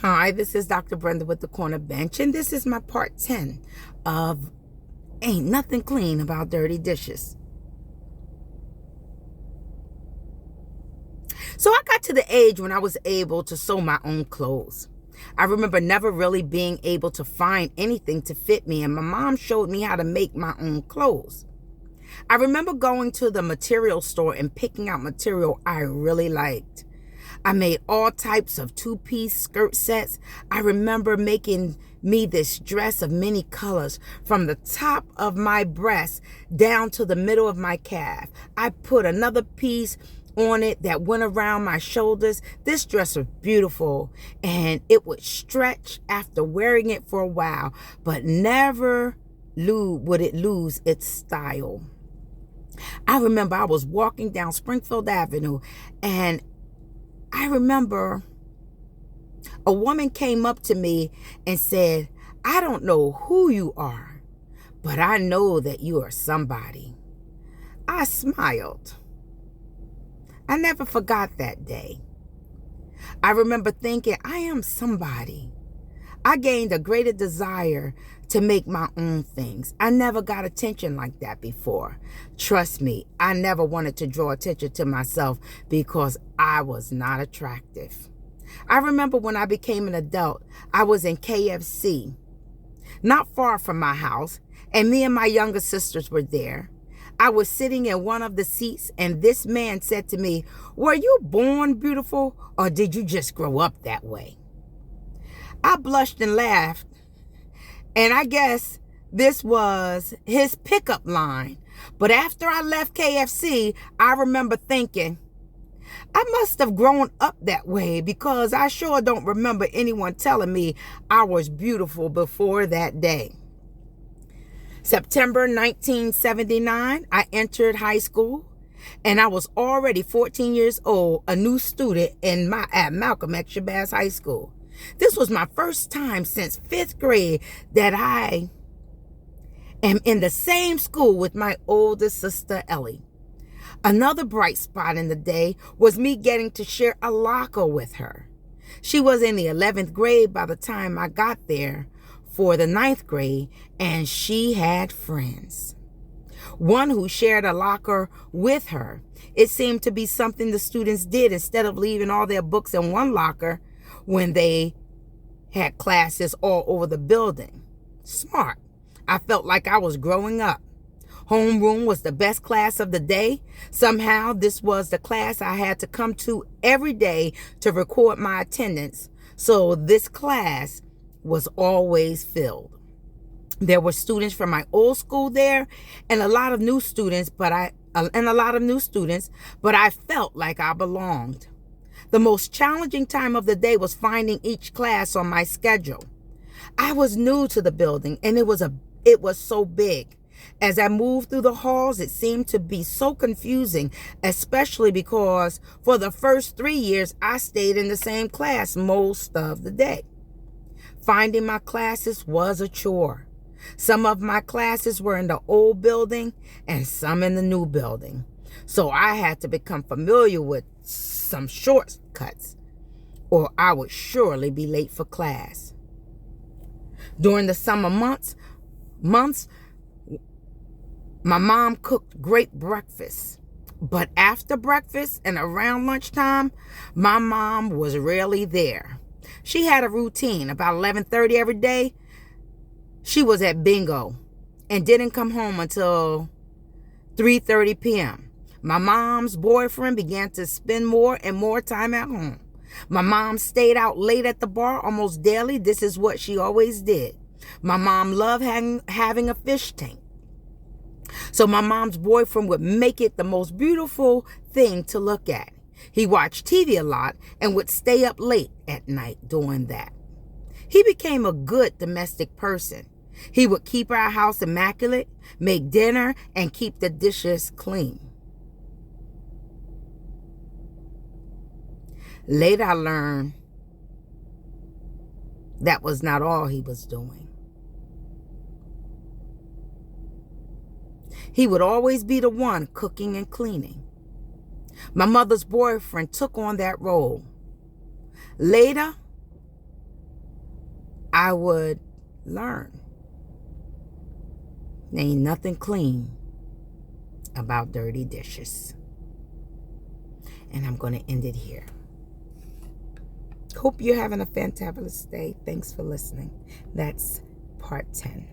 Hi, this is Dr. Brenda with the Corner Bench, and this is my part 10 of Ain't Nothing Clean About Dirty Dishes. So I got to the age when I was able to sew my own clothes. I remember never really being able to find anything to fit me, and my mom showed me how to make my own clothes. I remember going to the material store and picking out material I really liked. I made all types of two-piece skirt sets. I remember making me this dress of many colors from the top of my breast down to the middle of my calf. I put another piece on it that went around my shoulders. This dress was beautiful, and it would stretch after wearing it for a while, but never would it lose its style. I remember I was walking down Springfield Avenue, and I remember a woman came up to me and said, "I don't know who you are, but I know that you are somebody." I smiled. I never forgot that day. I remember thinking, I am somebody. I gained a greater desire to make my own things. I never got attention like that before. Trust me, I never wanted to draw attention to myself because I was not attractive. I remember when I became an adult, I was in KFC, not far from my house, and me and my younger sisters were there. I was sitting in one of the seats, and this man said to me, "Were you born beautiful, or did you just grow up that way?" I blushed and laughed, and I guess this was his pickup line. But after I left KFC, I remember thinking, I must have grown up that way because I sure don't remember anyone telling me I was beautiful before that day. September 1979, I entered high school, and I was already 14 years old, a new student at Malcolm X Shabazz High School. This was my first time since 5th grade that I am in the same school with my older sister, Ellie. Another bright spot in the day was me getting to share a locker with her. She was in the 11th grade by the time I got there for the 9th grade, and she had friends. One who shared a locker with her. It seemed to be something the students did instead of leaving all their books in one locker when they had classes all over the building. Smart. I felt like I was growing up. Homeroom was the best class of the day. Somehow this was the class I had to come to every day to record my attendance. So this class was always filled. There were students from my old school there and a lot of new students, but I felt like I belonged. The most challenging time of the day was finding each class on my schedule. I was new to the building, and it was so big. As I moved through the halls, it seemed to be so confusing, especially because for the first 3 years, I stayed in the same class most of the day. Finding my classes was a chore. Some of my classes were in the old building and some in the new building. So I had to become familiar with some shortcuts, or I would surely be late for class. During the summer months, my mom cooked great breakfast. But after breakfast and around lunchtime, my mom was rarely there. She had a routine. About 11:30 every day, she was at bingo and didn't come home until 3:30 p.m. My mom's boyfriend began to spend more and more time at home. My mom stayed out late at the bar almost daily. This is what she always did. My mom loved having a fish tank. So my mom's boyfriend would make it the most beautiful thing to look at. He watched TV a lot and would stay up late at night doing that. He became a good domestic person. He would keep our house immaculate, make dinner, and keep the dishes clean. Later, I learned that was not all he was doing. He would always be the one cooking and cleaning. My mother's boyfriend took on that role. Later, I would learn. There ain't nothing clean about dirty dishes. And I'm going to end it here. Hope you're having a fantabulous day. Thanks for listening. That's part 10.